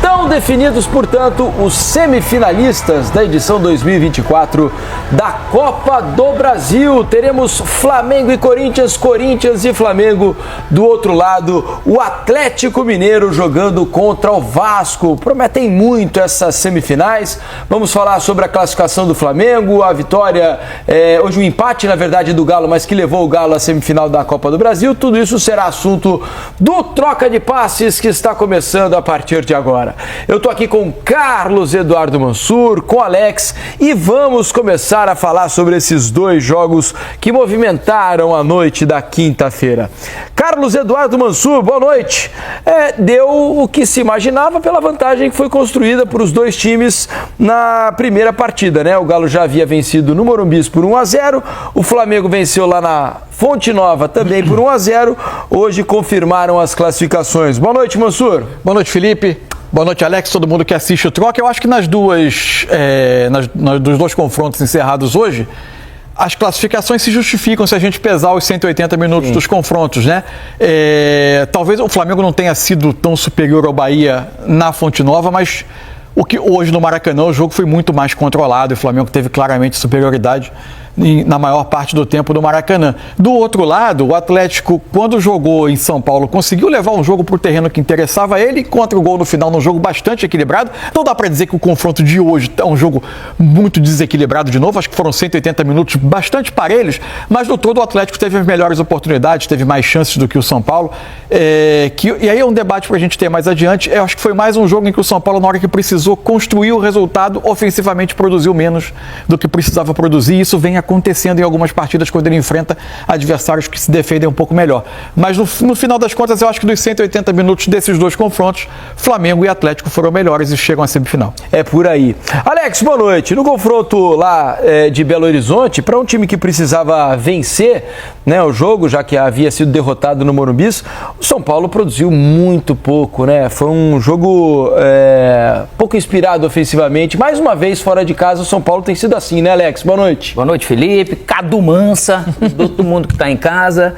Estão definidos, portanto, os semifinalistas da edição 2024 da Copa do Brasil. Teremos Flamengo e Corinthians, Corinthians e Flamengo. Do outro lado, o Atlético Mineiro jogando contra o Vasco. Prometem muito essas semifinais. Vamos falar sobre a classificação do Flamengo, a vitória, hoje um empate, na verdade, do Galo, mas que levou o Galo à semifinal da Copa do Brasil. Tudo isso será assunto do Troca de Passes, que está começando a partir de agora. Eu tô aqui com Carlos Eduardo Mansur, com Alex, e vamos começar a falar sobre esses dois jogos que movimentaram a noite da quinta-feira. Carlos Eduardo Mansur, boa noite. Deu o que se imaginava pela vantagem que foi construída por os dois times na primeira partida, né? O Galo já havia vencido no Morumbi por 1-0, o Flamengo venceu lá na Fonte Nova também por 1-0. Hoje confirmaram as classificações. Boa noite, Mansur. Boa noite, Felipe. Boa noite, Alex, todo mundo que assiste o Troca. Eu acho que dos dois confrontos encerrados hoje, as classificações se justificam se a gente pesar os 180 minutos dos confrontos, né? Talvez o Flamengo não tenha sido tão superior ao Bahia na Fonte Nova, mas o que hoje no Maracanã o jogo foi muito mais controlado e o Flamengo teve claramente superioridade na maior parte do tempo do Maracanã. Do outro lado, o Atlético, quando jogou em São Paulo, conseguiu levar um jogo para o terreno que interessava ele, contra o gol no final, num jogo bastante equilibrado. Não dá para dizer que o confronto de hoje é um jogo muito desequilibrado de novo, acho que foram 180 minutos bastante parelhos, mas no todo o Atlético teve as melhores oportunidades, teve mais chances do que o São Paulo. E aí é um debate para a gente ter mais adiante. Eu acho que foi mais um jogo em que o São Paulo, na hora que precisou, construiu o resultado, ofensivamente produziu menos do que precisava produzir, e isso vem acontecendo em algumas partidas quando ele enfrenta adversários que se defendem um pouco melhor. Mas no final das contas, eu acho que dos 180 minutos desses dois confrontos, Flamengo e Atlético foram melhores e chegam à semifinal. É por aí. Alex, boa noite. No confronto lá de Belo Horizonte, para um time que precisava vencer, né, o jogo, já que havia sido derrotado no Morumbi, o São Paulo produziu muito pouco, né? Foi um jogo pouco inspirado ofensivamente. Mais uma vez, fora de casa, o São Paulo tem sido assim, né, Alex? Boa noite. Boa noite, Felipe, Cadu Mansa, todo mundo que está em casa.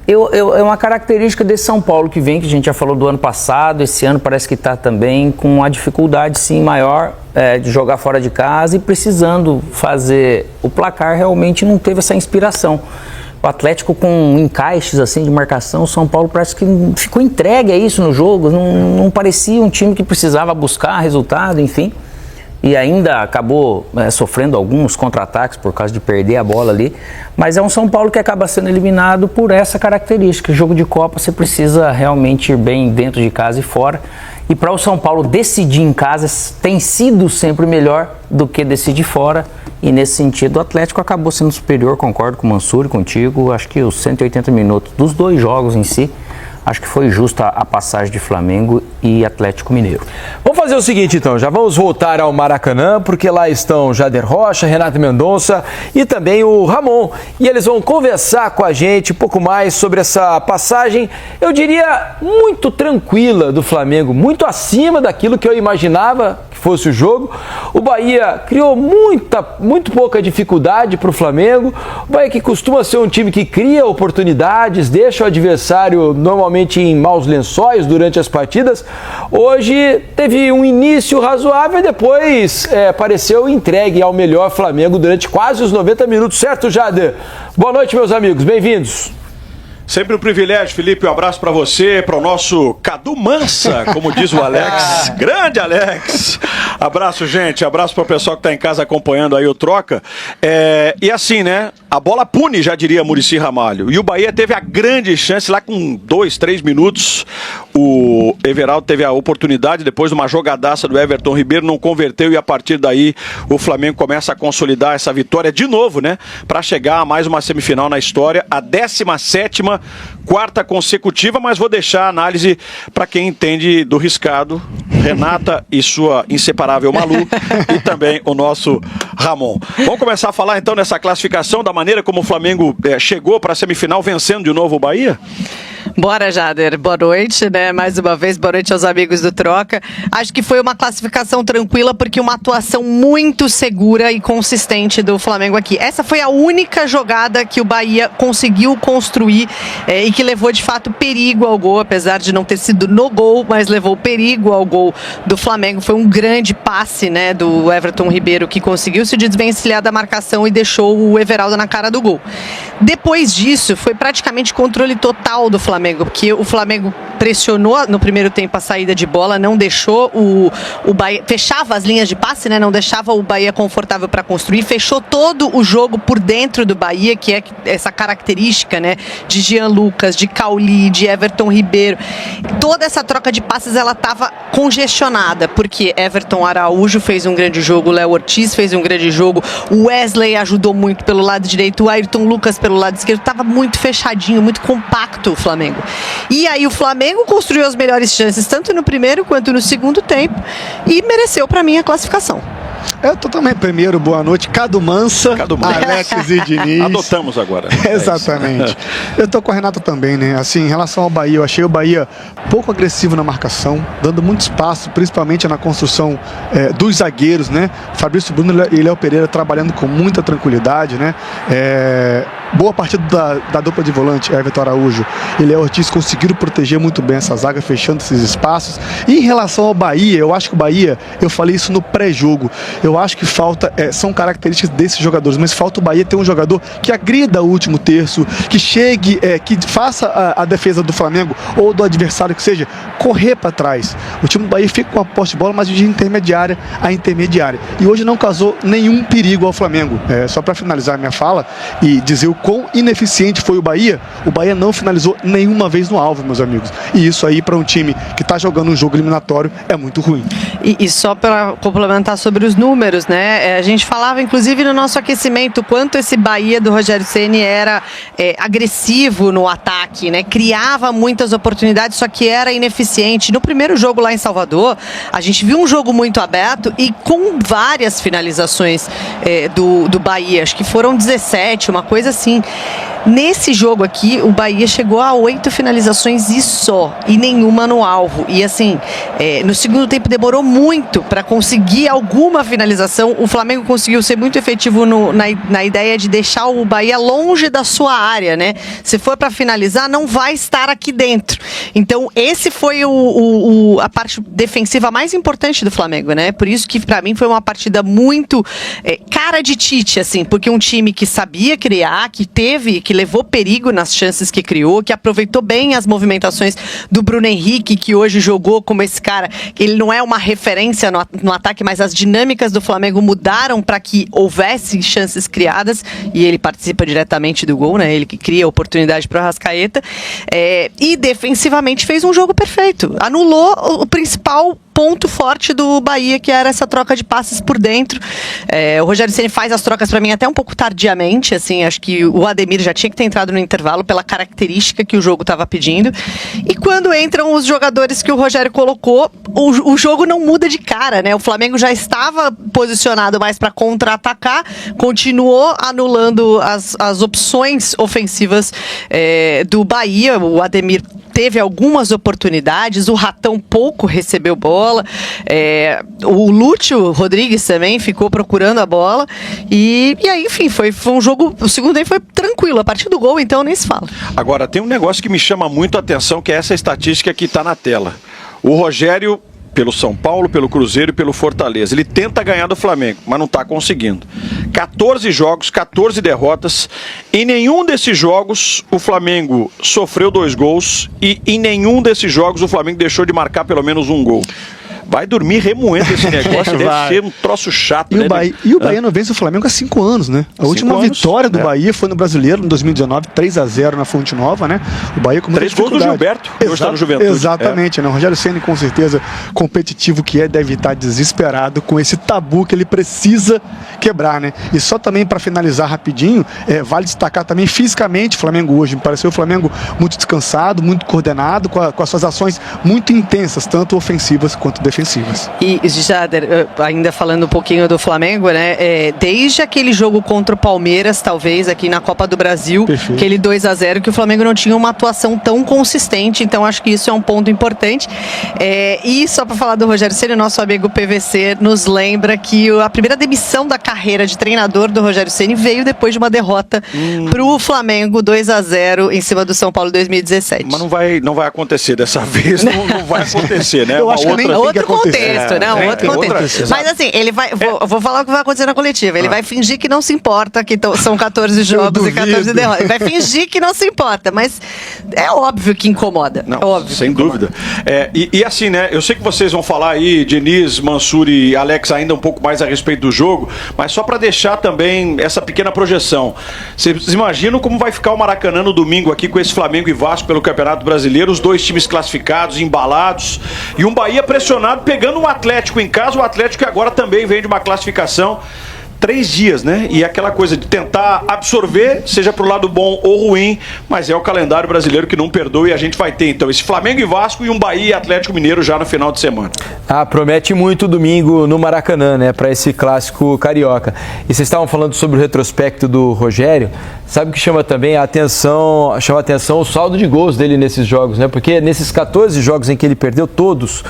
É uma característica desse São Paulo que vem, que a gente já falou do ano passado, esse ano parece que está também com a dificuldade sim maior de jogar fora de casa e precisando fazer o placar, realmente não teve essa inspiração. O Atlético com encaixes assim de marcação, o São Paulo parece que ficou entregue a isso no jogo, não parecia um time que precisava buscar resultado, enfim. E ainda acabou sofrendo alguns contra-ataques por causa de perder a bola ali. Mas é um São Paulo que acaba sendo eliminado por essa característica. Jogo de Copa, você precisa realmente ir bem dentro de casa e fora. E para o São Paulo decidir em casa tem sido sempre melhor do que decidir fora. E nesse sentido o Atlético acabou sendo superior, concordo com o Mansur e contigo. Acho que os 180 minutos dos dois jogos em si, acho que foi justa a passagem de Flamengo e Atlético Mineiro. Vamos fazer o seguinte, então. Já vamos voltar ao Maracanã, porque lá estão Jader Rocha, Renato Mendonça e também o Ramon. E eles vão conversar com a gente um pouco mais sobre essa passagem, eu diria, muito tranquila do Flamengo, muito acima daquilo que eu imaginava que fosse o jogo. O Bahia criou muito pouca dificuldade para o Flamengo. O Bahia, que costuma ser um time que cria oportunidades, deixa o adversário normalmente em maus lençóis durante as partidas. Hoje teve um início razoável e depois pareceu entregue ao melhor Flamengo durante quase os 90 minutos. Certo, Jader? Boa noite, meus amigos. Bem-vindos. Sempre um privilégio, Felipe. Um abraço para você, para o nosso Cadu Mansa, como diz o Alex. Grande Alex. Abraço, gente. Abraço para o pessoal que está em casa acompanhando aí o Troca. E assim, né? A bola pune, já diria Muricy Ramalho. E o Bahia teve a grande chance lá com 2, 3 minutos. O Everaldo teve a oportunidade, depois de uma jogadaça do Everton Ribeiro, não converteu e a partir daí o Flamengo começa a consolidar essa vitória de novo, né? Para chegar a mais uma semifinal na história, a 17ª, quarta consecutiva, mas vou deixar a análise para quem entende do riscado, Renata e sua inseparável Malu e também o nosso Ramon. Vamos começar a falar então nessa classificação, da maneira como o Flamengo chegou para a semifinal vencendo de novo o Bahia? Bora, Jader. Boa noite, né? Mais uma vez, boa noite aos amigos do Troca. Acho que foi uma classificação tranquila, porque uma atuação muito segura e consistente do Flamengo aqui. Essa foi a única jogada que o Bahia conseguiu construir e que levou, de fato, perigo ao gol, apesar de não ter sido no gol, mas levou perigo ao gol do Flamengo. Foi um grande passe, né, do Everton Ribeiro, que conseguiu se desvencilhar da marcação e deixou o Everaldo na cara do gol. Depois disso, foi praticamente controle total do Flamengo, porque o Flamengo pressionou no primeiro tempo a saída de bola, não deixou o Bahia, fechava as linhas de passe, né, não deixava o Bahia confortável para construir, fechou todo o jogo por dentro do Bahia, que é essa característica, né, de Jean Lucas, de Cauli, de Everton Ribeiro. Toda essa troca de passes, ela estava congestionada, porque Everton Araújo fez um grande jogo, o Léo Ortiz fez um grande jogo, o Wesley ajudou muito pelo lado direito, o Ayrton Lucas pelo lado esquerdo, estava muito fechadinho, muito compacto o Flamengo. E aí o Flamengo construiu as melhores chances, tanto no primeiro quanto no segundo tempo, e mereceu para mim a classificação. Eu tô também primeiro, boa noite, Cadu Mansa, Alex e Diniz. Adotamos agora. Exatamente. Eu tô com a Renata também, né? Assim, em relação ao Bahia, eu achei o Bahia pouco agressivo na marcação, dando muito espaço, principalmente na construção dos zagueiros, né? Fabrício Bruno e Léo Pereira trabalhando com muita tranquilidade, né? Boa partida da dupla de volante, Everton Araújo e Léo Ortiz conseguiram proteger muito bem essa zaga, fechando esses espaços. E em relação ao Bahia, eu acho que o Bahia, eu falei isso no pré-jogo, eu acho que falta, são características desses jogadores, mas falta o Bahia ter um jogador que agrida o último terço, que chegue, que faça a defesa do Flamengo ou do adversário, que seja, correr para trás. O time do Bahia fica com a posse de bola, mas de intermediária a intermediária. E hoje não causou nenhum perigo ao Flamengo. Só para finalizar a minha fala e dizer o quão ineficiente foi o Bahia não finalizou nenhuma vez no alvo, meus amigos. E isso aí, para um time que está jogando um jogo eliminatório, é muito ruim. E só para complementar sobre os números, né? A gente falava, inclusive, no nosso aquecimento, quanto esse Bahia do Rogério Ceni era agressivo no ataque, né? Criava muitas oportunidades, só que era ineficiente. No primeiro jogo lá em Salvador, a gente viu um jogo muito aberto e com várias finalizações do Bahia. Acho que foram 17, uma coisa assim. Nesse jogo aqui, o Bahia chegou a 8 finalizações e nenhuma no alvo. E assim, no segundo tempo demorou muito para conseguir alguma finalização. O Flamengo conseguiu ser muito efetivo na ideia de deixar o Bahia longe da sua área, né? Se for para finalizar, não vai estar aqui dentro. Então, esse foi a parte defensiva mais importante do Flamengo, né? Por isso que, para mim, foi uma partida muito cara de Tite, assim, porque um time que sabia criar, que levou perigo nas chances que criou, que aproveitou bem as movimentações do Bruno Henrique, que hoje jogou como esse cara, ele não é uma referência no ataque, mas as dinâmicas do Flamengo mudaram para que houvesse chances criadas, e ele participa diretamente do gol, né? Ele que cria a oportunidade para o Arrascaeta, e defensivamente fez um jogo perfeito, anulou o principal ponto forte do Bahia, que era essa troca de passes por dentro. O Rogério Ceni faz as trocas para mim até um pouco tardiamente, assim, acho que o Ademir já tinha que ter entrado no intervalo pela característica que o jogo estava pedindo, e quando entram os jogadores que o Rogério colocou, o jogo não muda de cara, né? O Flamengo já estava posicionado mais para contra-atacar, continuou anulando as opções ofensivas do Bahia. O Ademir teve algumas oportunidades, o Ratão pouco recebeu bola, o Lúcio Rodrigues também ficou procurando a bola, e aí, enfim, foi um jogo, o segundo tempo foi tranquilo, a partir do gol, então, nem se fala. Agora, tem um negócio que me chama muito a atenção, que é essa estatística que está na tela. O Rogério, pelo São Paulo, pelo Cruzeiro e pelo Fortaleza, ele tenta ganhar do Flamengo, mas não está conseguindo. 14 jogos, 14 derrotas. Em nenhum desses jogos o Flamengo sofreu 2 gols e em nenhum desses jogos o Flamengo deixou de marcar pelo menos um gol. Vai dormir remoendo esse negócio, deve ser um troço chato, e né? O Bahia não vence o Flamengo há 5 anos, né? A última vitória do Bahia foi no Brasileiro, em 2019, 3-0 na Fonte Nova, né? O Bahia com muita 3 gols do Gilberto, que hoje está no Juventude. Exatamente, né? O Rogério Ceni, com certeza, competitivo que deve estar desesperado com esse tabu que ele precisa quebrar, né? E só também para finalizar rapidinho, vale destacar também fisicamente o Flamengo hoje. Me pareceu o Flamengo muito descansado, muito coordenado, com as suas ações muito intensas, tanto ofensivas quanto defensivas. E, Jader, ainda falando um pouquinho do Flamengo, né? Desde aquele jogo contra o Palmeiras, talvez, aqui na Copa do Brasil, perfeito, aquele 2-0, que o Flamengo não tinha uma atuação tão consistente, então acho que isso é um ponto importante. E só para falar do Rogério Ceni, nosso amigo PVC nos lembra que a primeira demissão da carreira de treinador do Rogério Ceni veio depois de uma derrota pro Flamengo 2-0 em cima do São Paulo 2017. Mas não vai acontecer dessa vez, não vai acontecer, né? Eu acho que nem tem que contexto, não, É, outro tem contexto. outra- Mas assim, ele vai. Vou falar o que vai acontecer na coletiva. Ele vai fingir que não se importa, que são 14 jogos e 14 derrotas. Ele vai fingir que não se importa, mas é óbvio que incomoda. Não, é óbvio. sem dúvida. E assim, né? Eu sei que vocês vão falar aí, Diniz, Mansur e Alex, ainda um pouco mais a respeito do jogo, mas só para deixar também essa pequena projeção. Vocês imaginam como vai ficar o Maracanã no domingo aqui com esse Flamengo e Vasco pelo Campeonato Brasileiro, os dois times classificados, embalados, e um Bahia pressionado, pegando um Atlético em casa, o Atlético que agora também vem de uma classificação. 3 dias, né? E aquela coisa de tentar absorver, seja pro lado bom ou ruim, mas é o calendário brasileiro que não perdoa e a gente vai ter, então, esse Flamengo e Vasco e um Bahia e Atlético Mineiro já no final de semana. Promete muito domingo no Maracanã, né? Para esse clássico carioca. E vocês estavam falando sobre o retrospecto do Rogério. Sabe o que chama também a atenção o saldo de gols dele nesses jogos, né? Porque nesses 14 jogos em que ele perdeu todos,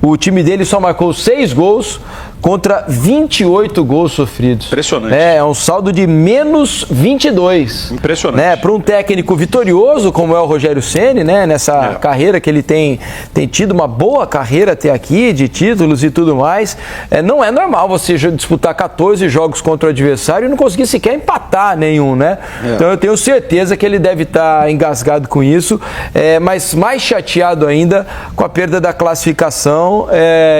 o time dele só marcou 6 gols contra 28 gols sofridos. Impressionante. É um saldo de menos 22. Impressionante. Né? Para um técnico vitorioso como é o Rogério Ceni, né? Nessa carreira que ele tem tido uma boa carreira até aqui, de títulos e tudo mais, não é normal você disputar 14 jogos contra o adversário e não conseguir sequer empatar nenhum, né? Então eu tenho certeza que ele deve estar engasgado com isso, mas mais chateado ainda com a perda da classificação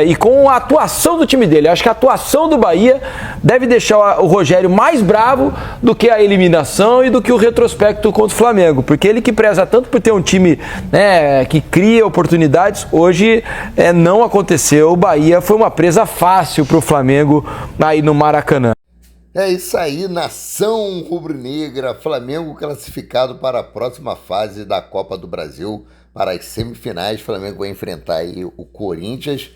e com a atuação do time dele. Acho que a atuação do Bahia deve deixar o Rogério mais bravo do que a eliminação e do que o retrospecto contra o Flamengo, porque ele que preza tanto por ter um time, né, que cria oportunidades, hoje não aconteceu. O Bahia foi uma presa fácil para o Flamengo aí no Maracanã. É isso aí, nação rubro-negra, Flamengo classificado para a próxima fase da Copa do Brasil, para as semifinais. Flamengo vai enfrentar aí o Corinthians,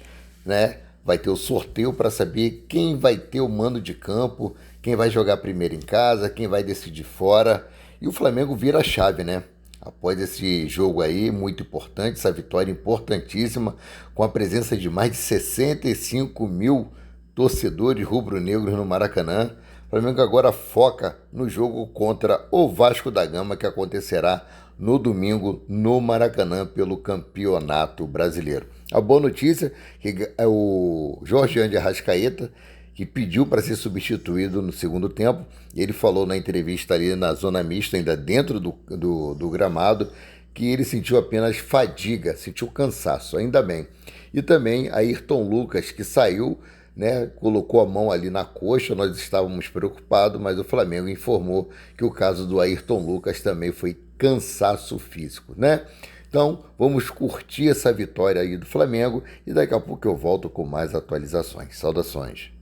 né? Vai ter o sorteio para saber quem vai ter o mando de campo, quem vai jogar primeiro em casa, quem vai decidir fora. E o Flamengo vira a chave, né? Após esse jogo aí, muito importante, essa vitória importantíssima, com a presença de mais de 65 mil torcedores rubro-negros no Maracanã. O Flamengo agora foca no jogo contra o Vasco da Gama, que acontecerá no domingo no Maracanã pelo Campeonato Brasileiro. A boa notícia é que o Jorge de Arrascaeta, que pediu para ser substituído no segundo tempo, ele falou na entrevista ali na zona mista, ainda dentro do gramado, que ele sentiu apenas fadiga, sentiu cansaço, ainda bem. E também Ayrton Lucas, que saiu, né, colocou a mão ali na coxa, nós estávamos preocupados, mas o Flamengo informou que o caso do Ayrton Lucas também foi cansaço físico, né? Então, vamos curtir essa vitória aí do Flamengo e daqui a pouco eu volto com mais atualizações. Saudações!